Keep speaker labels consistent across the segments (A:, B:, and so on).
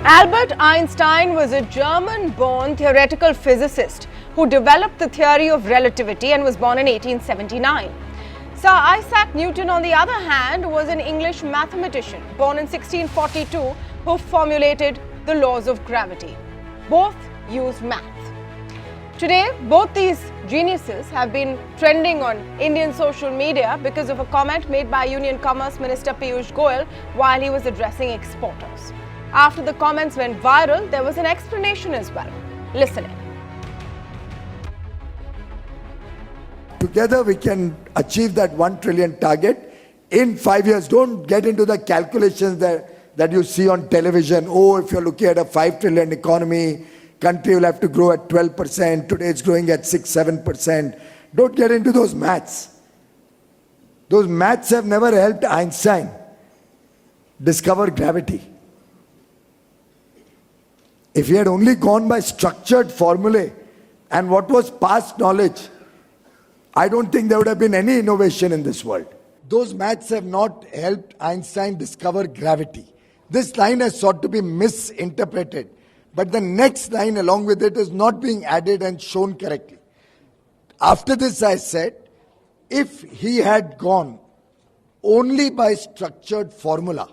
A: Albert Einstein was a German-born theoretical physicist who developed the theory of relativity and was born in 1879. Sir Isaac Newton, on the other hand, was an English mathematician born in 1642 who formulated the laws of gravity. Both used math. Today, both these geniuses have been trending on Indian social media because of a comment made by Union Commerce Minister Piyush Goyal while he was addressing exporters. After the comments went viral, there was an explanation as well. Listen in.
B: Together we can achieve that 1 trillion target in 5 years. Don't get into the calculations that you see on television. Oh, if you're looking at a 5 trillion economy, country will have to grow at 12%. Today it's growing at 6-7%. Don't get into those maths. Those maths have never helped Einstein discover gravity. If he had only gone by structured formulae and what was past knowledge, I don't think there would have been any innovation in this world. Those maths have not helped Einstein discover gravity. This line has sought to be misinterpreted, but the next line along with it is not being added and shown correctly. After this, I said, if he had gone only by structured formula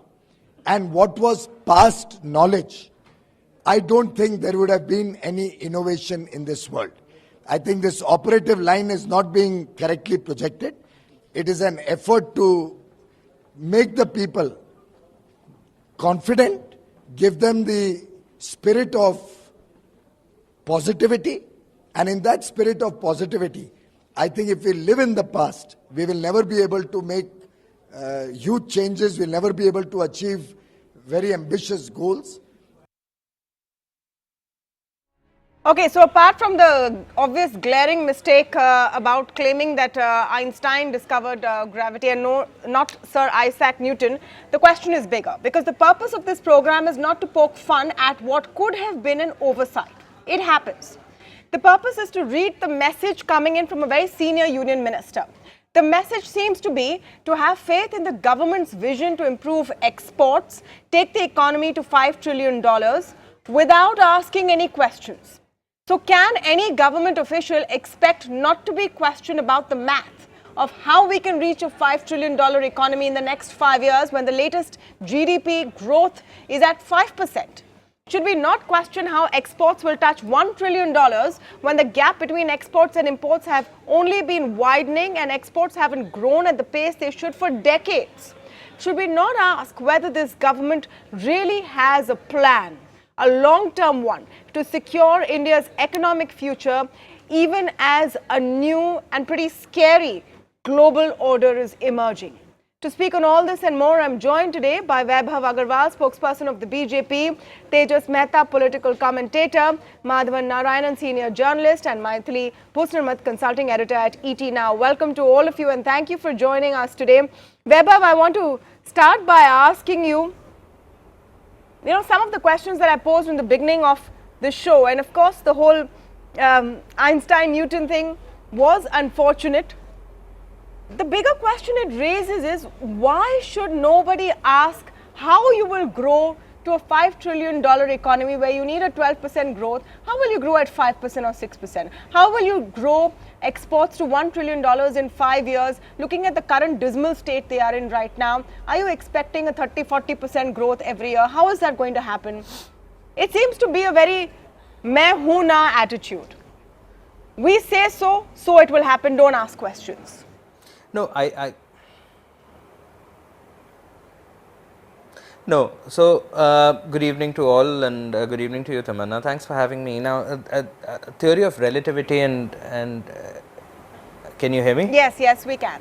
B: and what was past knowledge, I don't think there would have been any innovation in this world. I think this operative line is not being correctly projected. It is an effort to make the people confident, give them the spirit of positivity, and in that spirit of positivity, I think if we live in the past, we will never be able to make huge changes, we'll never be able to achieve very ambitious goals.
A: Okay, so apart from the obvious glaring mistake about claiming that Einstein discovered gravity and not Sir Isaac Newton, the question is bigger because the purpose of this program is not to poke fun at what could have been an oversight. It happens. The purpose is to read the message coming in from a very senior union minister. The message seems to be to have faith in the government's vision to improve exports, take the economy to $5 trillion without asking any questions. So can any government official expect not to be questioned about the math of how we can reach a $5 trillion economy in the next 5 years when the latest GDP growth is at 5%? Should we not question how exports will touch $1 trillion when the gap between exports and imports have only been widening and exports haven't grown at the pace they should for decades? Should we not ask whether this government really has a plan, a long-term one, to secure India's economic future even as a new and pretty scary global order is emerging? To speak on all this and more, I'm joined today by Vaibhav Agarwal, spokesperson of the BJP, Tejas Mehta, political commentator, Madhavan Narayanan, senior journalist, and Maithili Bhusnarmat, consulting editor at ET Now. Welcome to all of you and thank you for joining us today. Vaibhav, I want to start by asking you, some of the questions that I posed in the beginning of the show, and of course the whole Einstein-Newton thing was unfortunate. The bigger question it raises is, why should nobody ask how you will grow to a $5 trillion economy where you need a 12% growth? How will you grow at 5% or 6%? How will you grow exports to $1 trillion in 5 years? Looking at the current dismal state they are in right now, are you expecting a 30-40% growth every year? How is that going to happen? It seems to be a very main hoon na attitude. We say so, so it will happen. Don't ask questions.
C: No, No. So, good evening to all and good evening to you, Tamanna. Thanks for having me. Now, theory of relativity and can you hear me?
A: Yes, we can.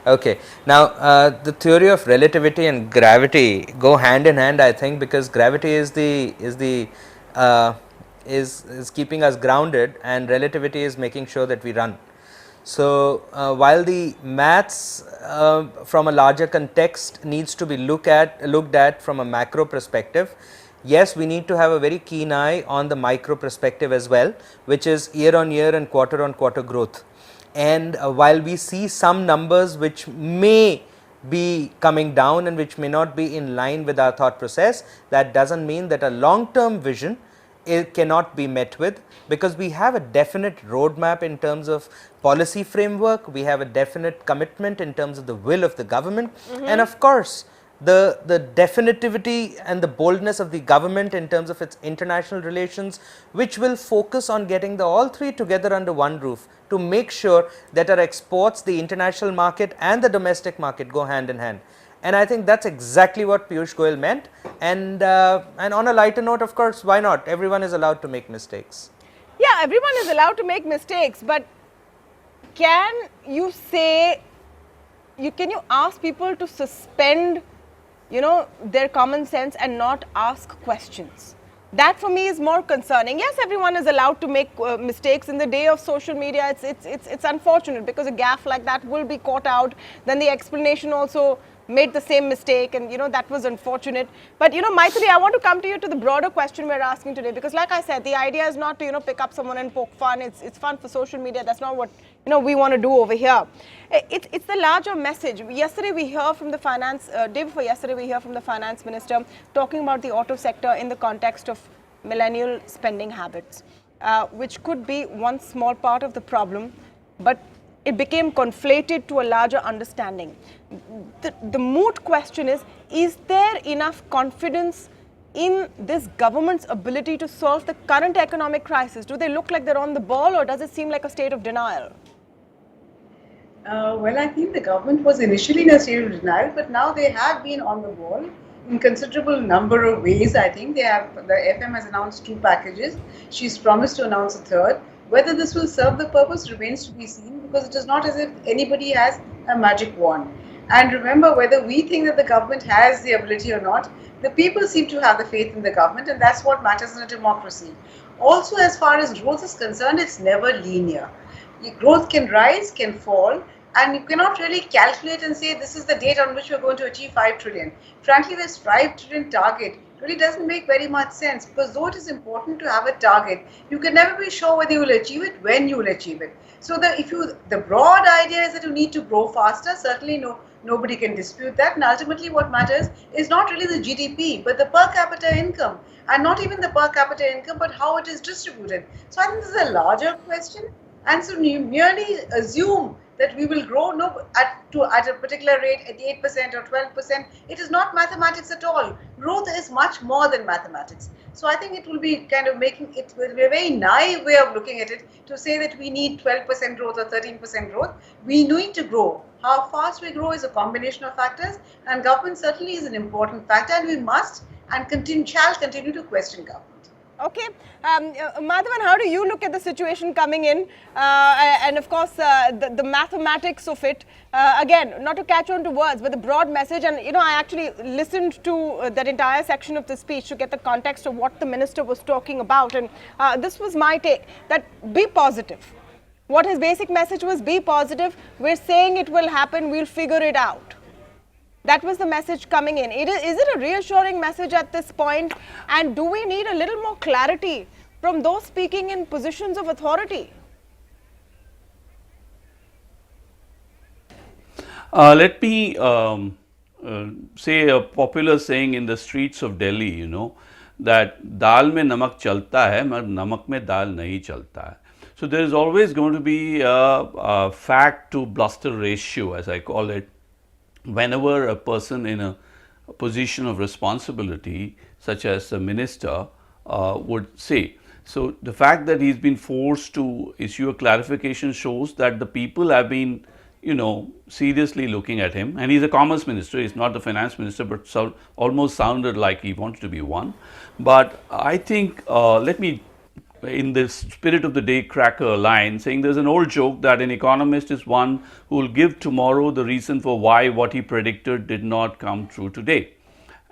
C: Okay. Now, the theory of relativity and gravity go hand in hand, I think, because gravity is keeping us grounded, and relativity is making sure that we run. So, while the maths from a larger context needs to be looked at from a macro perspective, yes, we need to have a very keen eye on the micro perspective as well, which is year on year and quarter on quarter growth. And while we see some numbers which may be coming down and which may not be in line with our thought process, that doesn't mean that a long term vision it cannot be met with, because we have a definite roadmap in terms of policy framework, we have a definite commitment in terms of the will of the government, and of course the definitivity and the boldness of the government in terms of its international relations, which will focus on getting the all three together under one roof to make sure that our exports, the international market and the domestic market go hand in hand. And I think that's exactly what Piyush Goyal meant. And on a lighter note, of course, why not? Everyone is allowed to make mistakes.
A: Yeah, everyone is allowed to make mistakes, but can you say, can you ask people to suspend, their common sense and not ask questions? That for me is more concerning. Yes, everyone is allowed to make mistakes. In the day of social media, it's unfortunate because a gaffe like that will be caught out. Then the explanation also made the same mistake, and that was unfortunate. But Maithili, I want to come to you to the broader question we're asking today, because like I said, the idea is not to pick up someone and poke fun. It's fun for social media. That's not what we want to do over here. It's the larger message. Yesterday we hear from the day before yesterday we hear from the finance minister talking about the auto sector in the context of millennial spending habits, which could be one small part of the problem, but it became conflated to a larger understanding. The moot question is there enough confidence in this government's ability to solve the current economic crisis? Do they look like they're on the ball, or does it seem like a state of denial?
D: Well, I think the government was initially in a state of denial, but now they have been on the ball in considerable number of ways. I think the FM has announced 2 packages. She's promised to announce a third. Whether this will serve the purpose remains to be seen, because it is not as if anybody has a magic wand. And remember, whether we think that the government has the ability or not, the people seem to have the faith in the government, and that's what matters in a democracy. Also, as far as growth is concerned, it's never linear. Growth can rise, can fall, and you cannot really calculate and say this is the date on which we're going to achieve 5 trillion. Frankly, this 5 trillion target really doesn't make very much sense, because though it is important to have a target, you can never be sure whether you will achieve it, when you will achieve it. So the broad idea is that you need to grow faster. Certainly nobody can dispute that, and ultimately what matters is not really the GDP, but the per capita income, and not even the per capita income, but how it is distributed. So I think this is a larger question, and so you merely assume that we will grow at a particular rate at 8% or 12%. It is not mathematics at all. Growth is much more than mathematics. So I think it will be kind of it will be a very naive way of looking at it to say that we need 12% growth or 13% growth. We need to grow. How fast we grow is a combination of factors, and government certainly is an important factor, and we must and shall continue to question government.
A: Okay. Madhavan, how do you look at the situation coming in? And of course, the mathematics of it. Again, not to catch on to words, but the broad message. And, I actually listened to that entire section of the speech to get the context of what the minister was talking about. And this was my take, that be positive. What his basic message was, be positive. We're saying it will happen. We'll figure it out. That was the message coming in. Is it a reassuring message at this point? And do we need a little more clarity from those speaking in positions of authority?
E: Let me say a popular saying in the streets of Delhi, that dal mein namak chalta hai, mar namak mein dal nahi chalta hai. So there is always going to be a fact to bluster ratio, as I call it, whenever a person in a position of responsibility, such as a minister, would say. So the fact that he's been forced to issue a clarification shows that the people have been, seriously looking at him. And he's a commerce minister, he's not the finance minister, but almost sounded like he wanted to be one. But I think, let me, in the spirit of the day, crack a line saying there's an old joke that an economist is one who will give tomorrow the reason for why what he predicted did not come true today.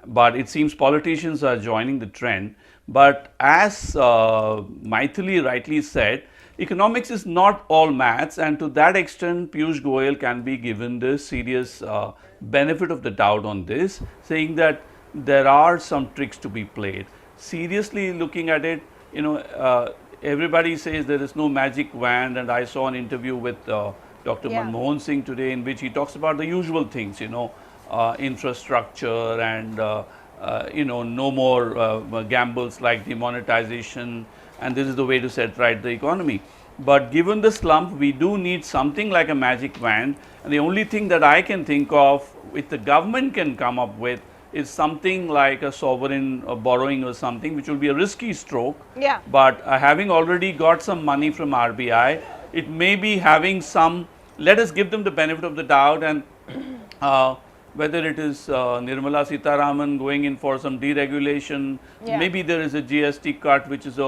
E: But it seems politicians are joining the trend. But as Maithili rightly said, economics is not all maths, and to that extent Piyush Goyal can be given the serious benefit of the doubt on this, saying that there are some tricks to be played. Seriously looking at it, everybody says there is no magic wand, and I saw an interview with Dr. Manmohan Singh today in which he talks about the usual things, infrastructure and no more gambles like demonetization, and this is the way to set right the economy. But given the slump, we do need something like a magic wand, and the only thing that I can think of which the government can come up with is something like a sovereign borrowing or something, which will be a risky stroke.
A: Yeah.
E: But having already got some money from RBI, it may be having some. Let us give them the benefit of the doubt, and uh, whether it is Nirmala Sitharaman going in for some deregulation,
A: Yeah.
E: maybe there is a GST cut, which is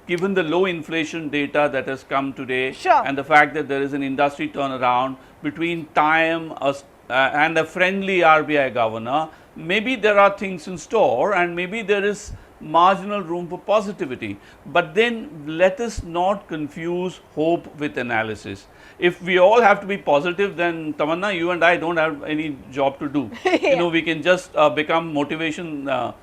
E: given the low inflation data that has come today,
A: Sure.
E: and the fact that there is an industry turnaround between time and a friendly RBI governor, maybe there are things in store, and maybe there is marginal room for positivity. But then let us not confuse hope with analysis. If we all have to be positive, then Tamanna, you and I don't have any job to do.
A: Yeah.
E: We can just become
A: Motivational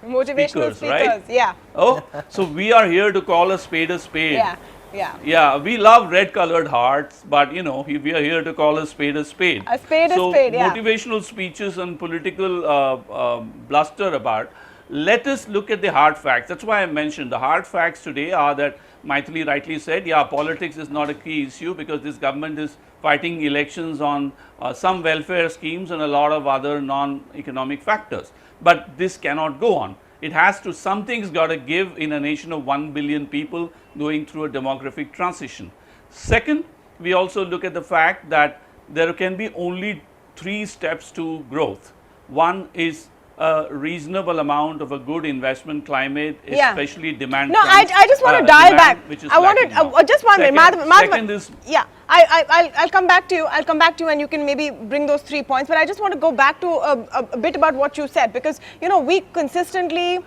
E: speakers, right?
A: Yeah.
E: Oh, so we are here to call a spade a spade.
A: Yeah. Yeah.
E: Yeah, we love red colored hearts, but we are here to call a spade a spade.
A: A spade a
E: so
A: spade, yeah.
E: motivational speeches and political bluster about. Let us look at the hard facts. That's why I mentioned the hard facts today are that Maithili rightly said, yeah, politics is not a key issue because this government is fighting elections on some welfare schemes and a lot of other non-economic factors. But this cannot go on. It has to, something's got to give in a nation of 1 billion people going through a demographic transition. Second, we also look at the fact that there can be only 3 steps to growth. One is a reasonable amount of a good investment climate,
A: Yeah.
E: especially demand.
A: No, I just want to dial back. I wanted just one minute.
E: Second is,
A: yeah. I'll come back to you. I'll come back to you, and you can maybe bring those 3 points. But I just want to go back to a bit about what you said, because we consistently,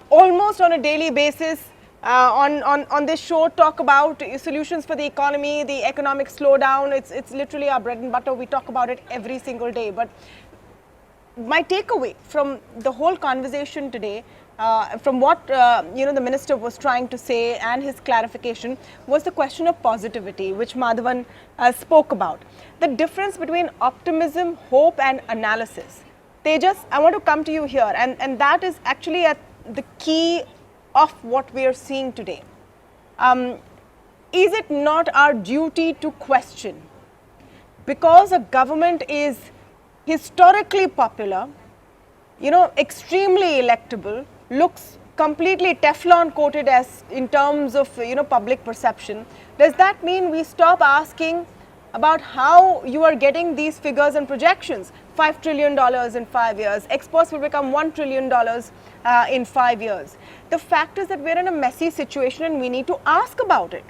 A: almost on a daily basis, on this show, talk about solutions for the economy, the economic slowdown. It's literally our bread and butter. We talk about it every single day. But my takeaway from the whole conversation today, from what the minister was trying to say and his clarification, was the question of positivity, which Madhavan spoke about. The difference between optimism, hope, and analysis. Tejas, I want to come to you here, and that is actually at the key of what we are seeing today. Is it not our duty to question? Because a government is historically popular, extremely electable, looks completely Teflon coated as in terms of public perception, does that mean we stop asking about how you are getting these figures and projections? $5 trillion in 5 years, exports will become $1 trillion in 5 years. The fact is that we're in a messy situation and we need to ask about it.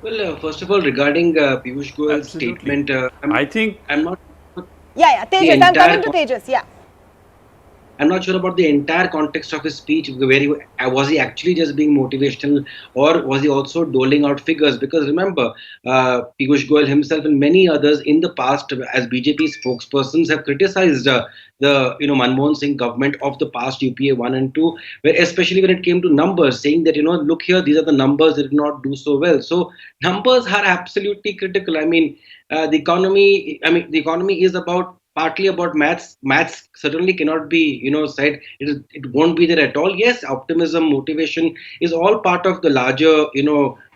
F: Well, first of all, regarding Piyush Goyal's statement,
E: I think
F: I'm not.
A: Yeah, Tejas, I'm coming to Tejas, yeah.
F: I'm not sure about the entire context of his speech, where was he actually just being motivational, or was he also doling out figures? Because remember, Piyush Goyal himself and many others in the past, as BJP spokespersons, have criticized the Manmohan Singh government of the past UPA 1 and 2, where especially when it came to numbers, saying that look here, these are the numbers that did not do so well. So numbers are absolutely critical. I mean, the economy is partly about maths. Maths certainly cannot be, said it won't be there at all. Yes, optimism, motivation is all part of the larger,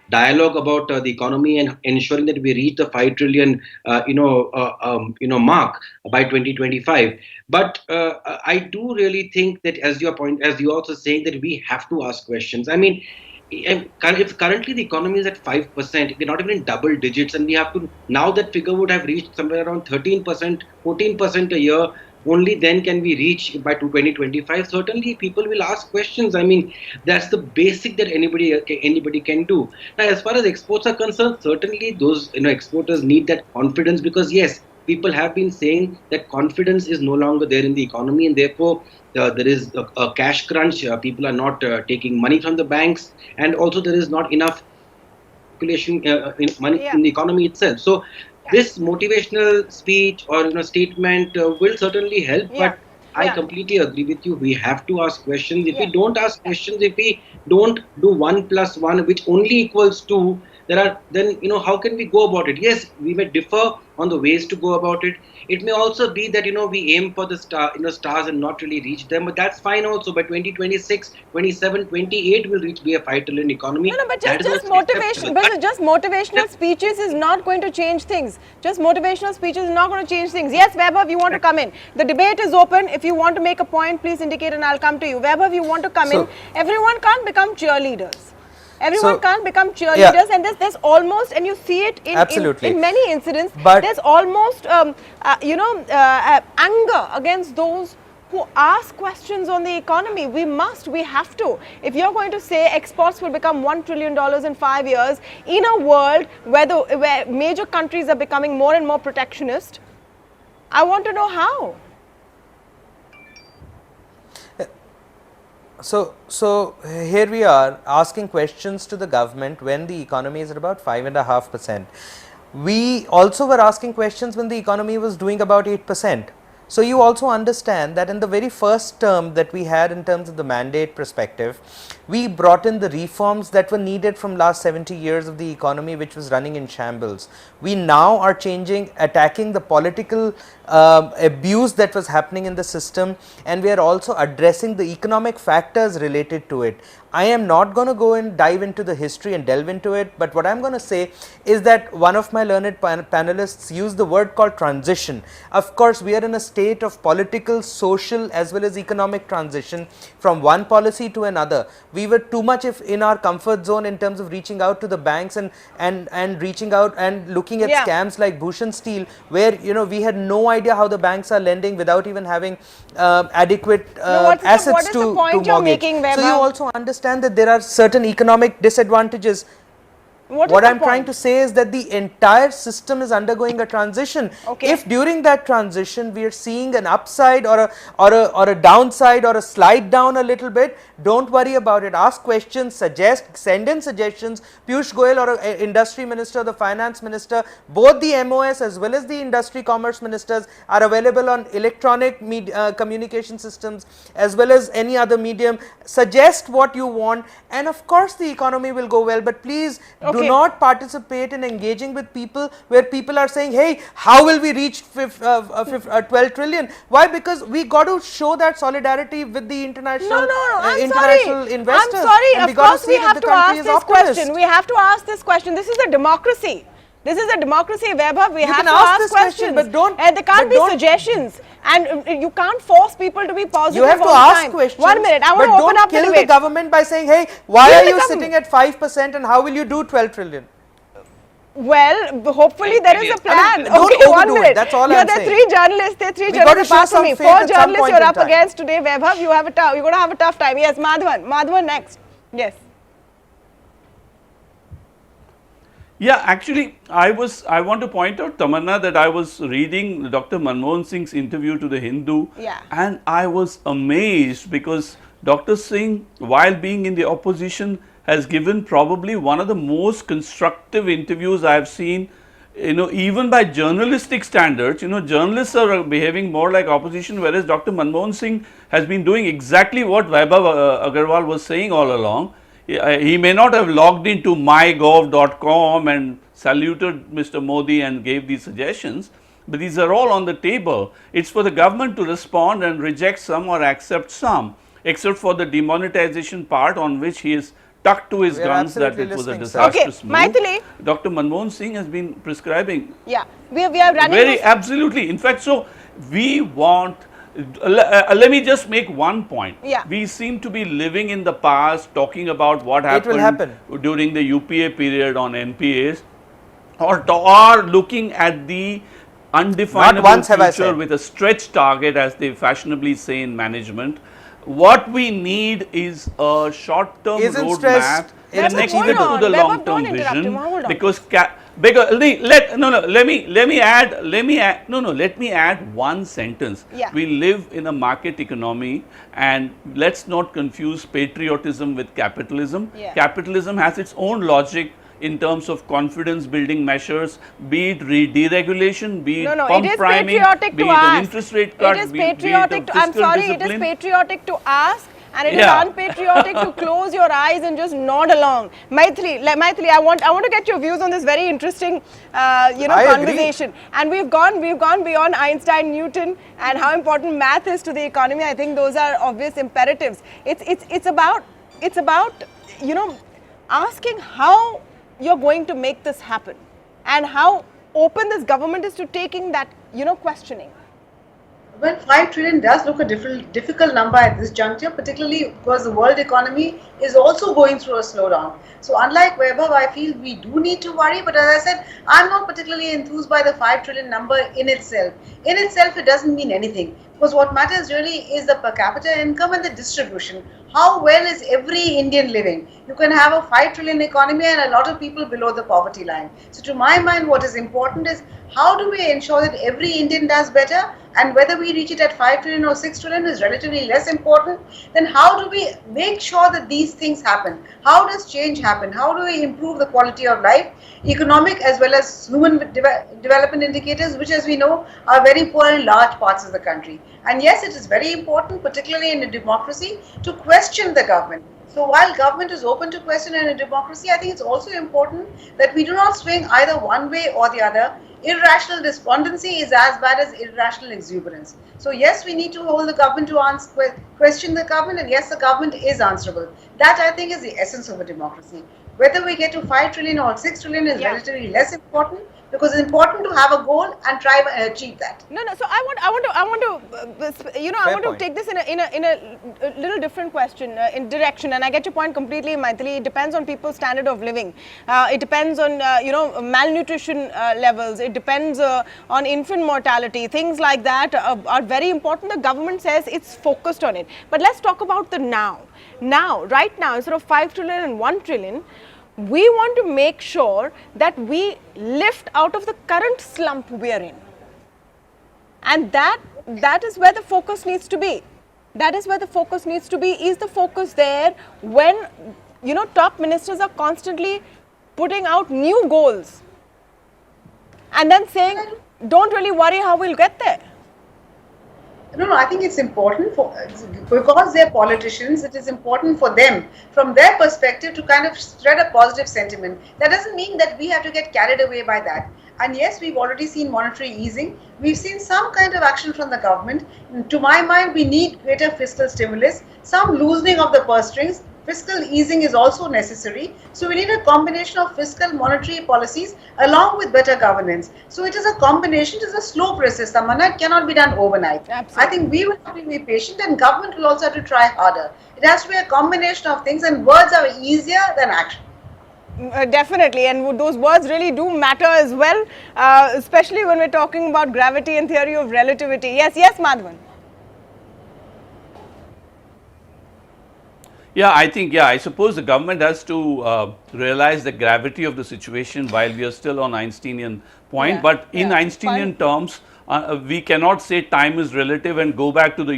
F: dialogue about the economy and ensuring that we reach the 5 trillion, mark by 2025. But I do really think that, as you also saying, that we have to ask questions. I mean, if currently the economy is at 5%, we're not even in double digits, and we have to, now that figure would have reached somewhere around 13%, 14% a year. Only then can we reach by 2025. Certainly, people will ask questions. I mean, that's the basic that anybody can do. Now, as far as exports are concerned, certainly those exporters need that confidence, because yes, people have been saying that confidence is no longer there in the economy, and therefore there is a cash crunch. People are not taking money from the banks, and also there is not enough circulation money in the economy itself. So this motivational speech or statement will certainly help, but I completely agree with you. We have to ask questions. If we don't ask questions, if we don't do 1 + 1, which only equals 2, then how can we go about it? Yes, we may differ on the ways to go about it. It may also be that we aim for the stars and not really reach them, but that's fine also. By 2026, 27, 28 will be a 5 trillion economy.
A: No, but
F: That is
A: just
F: also
A: motivation,
F: acceptable.
A: but just motivational speeches is not going to change things. Just motivational speeches is not going to change things. Yes, Vaibhav, you want to come in. The debate is open. If you want to make a point, please indicate and I'll come to you. Vaibhav, you want to come in. Everyone can't become cheerleaders. Everyone can't become cheerleaders, and there's almost, and you see it in many incidents, but there's almost, anger against those who ask questions on the economy. We have to. If you're going to say exports will become $1 trillion in 5 years, in a world where major countries are becoming more and more protectionist, I want to know how.
C: So here we are asking questions to the government when the economy is at about 5.5%. We also were asking questions when the economy was doing about 8%. So you also understand that in the very first term that we had in terms of the mandate perspective, we brought in the reforms that were needed from last 70 years of the economy, which was running in shambles. We now are attacking the political abuse that was happening in the system, and we are also addressing the economic factors related to it. I am not going to go and dive into the history and delve into it, but what I am going to say is that one of my learned panelists used the word called transition. Of course, we are in a state of political, social as well as economic transition from one policy to another. We were too much in our comfort zone in terms of reaching out to the banks and reaching out and looking at scams like Bhushan Steel, where we had no idea how the banks are lending without even having adequate assets to mortgage. So you also understand that there are certain economic disadvantages. What I am trying to say is that the entire system is undergoing a transition. If during that transition we are seeing an upside or a downside or a slide down a little bit, don't worry about it. Ask questions, send in suggestions. Piyush Goyal or industry minister, the finance minister, both the MOS as well as the industry commerce ministers are available on electronic communication systems as well as any other medium. Suggest what you want, and of course the economy will go well, but please do not participate in engaging with people where people are saying, hey, how will we reach 12 trillion? Why? Because we got to show that solidarity with the international investors.
A: I'm sorry,
C: and
A: of course we have to ask this question. We have to ask this question. This is a democracy. This is a democracy, Vaibhav. We have to ask questions.
C: But don't,
A: and there can't be suggestions. And you can't force people to be positive.
C: You have to ask questions.
A: 1 minute, I want to open up the debate.
C: Don't kill the government by saying, hey, why are you sitting at 5% and how will you do 12 trillion?
A: Well, hopefully there is a plan.
C: Don't
A: 1 minute.
C: That's all I'm saying.
A: There are 3 journalists. There are 3 journalists apart from me. 4 journalists you're up against today. Vaibhav, you're going to have a tough time. Yes, Madhavan. Madhavan next. Yes.
E: Yeah, actually, I want to point out, Tamanna, that I was reading Dr. Manmohan Singh's interview to the Hindu, and I was amazed because Dr. Singh, while being in the opposition, has given probably one of the most constructive interviews I have seen. Even by journalistic standards, journalists are behaving more like opposition, whereas Dr. Manmohan Singh has been doing exactly what Vaibhav Agarwal was saying all along. He may not have logged into mygov.com and saluted Mr. Modi and gave these suggestions, but these are all on the table. It's for the government to respond and reject some or accept some, except for the demonetization part on which he is stuck to his guns that it was a disastrous move.
A: Maithili.
E: Dr. Manmohan Singh has been prescribing.
A: Yeah, we are running
E: very absolutely. In fact, so we want. Let me just make one point. We seem to be living in the past, talking about what happened during the UPA period on NPAs, or looking at the undefinable future with a stretch target, as they fashionably say in management. What we need is a short-term roadmap connected to the long-term vision, because let me add one sentence. We live in a market economy, and let's not confuse patriotism with capitalism. Capitalism has its own logic in terms of confidence building measures, be it deregulation, be it pump priming, be it an interest rate cut,
A: it is patriotic to, I'm sorry, it is patriotic to ask and it is unpatriotic to close your eyes and just nod along. Maithili, I want to get your views on this very interesting, conversation. And we've gone beyond Einstein, Newton, and how important math is to the economy. I think those are obvious imperatives. It's about asking how you're going to make this happen, and how open this government is to taking that, questioning.
D: Well, 5 trillion does look a difficult number at this juncture, particularly because the world economy is also going through a slowdown. So unlike Weber, I feel we do need to worry, but as I said, I'm not particularly enthused by the 5 trillion number in itself. In itself, it doesn't mean anything, because what matters really is the per capita income and the distribution. How well is every Indian living? You can have a 5 trillion economy and a lot of people below the poverty line. So to my mind, what is important is how do we ensure that every Indian does better, and whether we reach it at 5 trillion or 6 trillion is relatively less important. Then how do we make sure that these things happen? How does change happen? How do we improve the quality of life, economic as well as human development indicators, which as we know are very poor in large parts of the country. And yes, it is very important, particularly in a democracy, to question the government. So while government is open to question in a democracy, I think it's also important that we do not swing either one way or the other. Irrational despondency is as bad as irrational exuberance. So yes, we need to hold the government to question the government, and yes, the government is answerable. That I think is the essence of a democracy. Whether we get to 5 trillion or 6 trillion is relatively less important, because it's important to have a goal and try and achieve that.
A: No. So I want to take this in a little different question, in direction. And I get your point completely, Maithili. It depends on people's standard of living. It depends on malnutrition levels. It depends on infant mortality. Things like that are very important. The government says it's focused on it. But let's talk about the now. Right now, instead of 5 trillion and 1 trillion. We want to make sure that we lift out of the current slump we are in. And that is where the focus needs to be. That is where the focus needs to be. Is the focus there when, top ministers are constantly putting out new goals and then saying, don't really worry how we'll get there?
D: No, I think it's important because they're politicians, it is important for them, from their perspective, to kind of spread a positive sentiment. That doesn't mean that we have to get carried away by that. And yes, we've already seen monetary easing. We've seen some kind of action from the government. To my mind, we need greater fiscal stimulus, some loosening of the purse strings. Fiscal easing is also necessary. So we need a combination of fiscal monetary policies along with better governance. So it is a combination, it is a slow process, Tamanna. It cannot be done overnight.
A: Absolutely.
D: I think we will have to be patient, and government will also have to try harder. It has to be a combination of things, and words are easier than action.
A: Definitely, and those words really do matter as well, especially when we're talking about gravity and theory of relativity. Yes, Madhavan.
E: Yeah, I suppose the government has to realize the gravity of the situation while we are still on Einsteinian point. But in Einsteinian terms, we cannot say time is relative and go back to the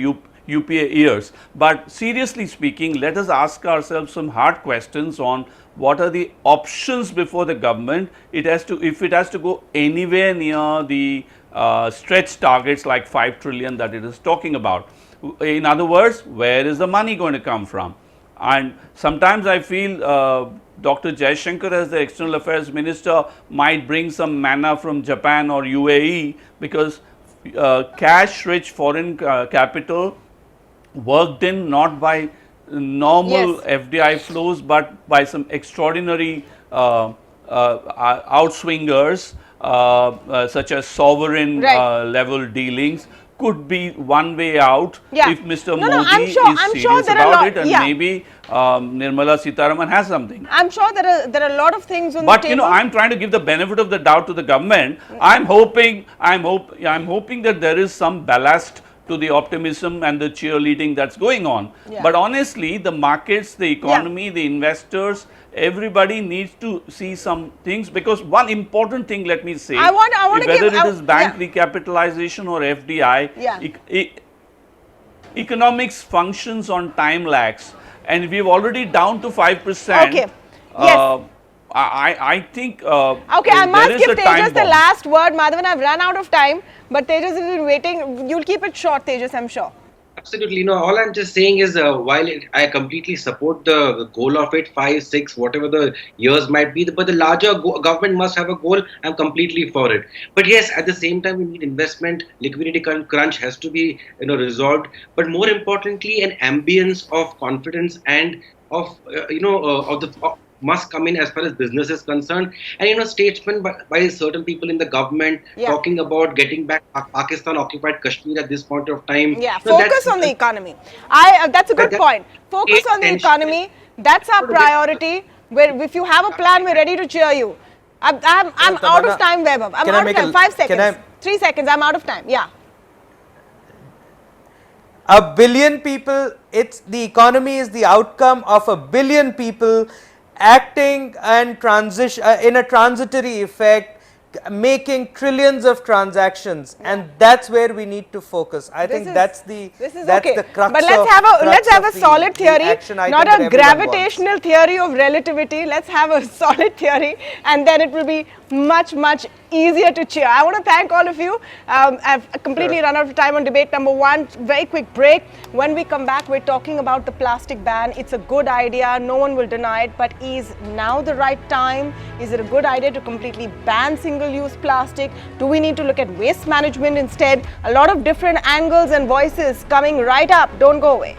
E: UPA years. But seriously speaking, let us ask ourselves some hard questions on what are the options before the government. If it has to go anywhere near the stretch targets like 5 trillion that it is talking about. In other words, where is the money going to come from? And sometimes I feel Dr. Jaishankar as the External Affairs Minister might bring some manna from Japan or UAE, because cash rich foreign capital worked in not by normal FDI flows, but by some extraordinary outswingers such as sovereign level dealings, could be one way out if Mr. Modi is serious about it, and maybe Nirmala Sitharaman has something.
A: I'm sure there are a lot of things on
E: the table. But I'm trying to give the benefit of the doubt to the government. I'm hoping that there is some ballast to the optimism and the cheerleading that's going on. But honestly, the markets, the economy, the investors, everybody needs to see some things, because one important thing, let me say, whether it is bank recapitalization or FDI, economics functions on time lags, and we've already down to 5%. I think
A: I must give Tejas the last word. Madhavan, I've run out of time, but Tejas has been waiting. You'll keep it short, Tejas, I'm sure.
F: Absolutely. All I'm just saying is, I completely support the goal of it, 5, 6, whatever the years might be, but the larger government must have a goal. I'm completely for it. But yes, at the same time, we need investment. Liquidity crunch has to be, resolved. But more importantly, an ambience of confidence and must come in as far as business is concerned. And statements by certain people in the government
A: Yeah.
F: talking about getting back Pakistan occupied Kashmir at this point of time.
A: Yeah,
F: That's
A: focus on the economy. That's a good
F: that
A: point. Focus
F: creates
A: on the
F: tension.
A: economy. That's our priority. Where if you have a plan, we're ready to cheer you. I'm out of time, Vaibhav. I'm
C: Can I
A: out of
C: make
A: time.
C: a-
A: 5
C: can I-
A: seconds. 3 seconds. I'm out of time. Yeah.
C: A billion people, it's the economy is the outcome of a billion people acting and transition in a transitory effect, making trillions of transactions, and that's where we need to focus. I think that's the
A: okay.
C: the crux.
A: But let's have a solid theory, not a gravitational theory of relativity. Let's have a solid theory, and then it will be much easier to cheer. I want to thank all of you. I've completely run out of time on debate number 1. Very quick break. When we come back, we're talking about the plastic ban. It's a good idea. No one will deny it. But is now the right time? Is it a good idea to completely ban single-use plastic? Do we need to look at waste management instead? A lot of different angles and voices coming right up. Don't go away.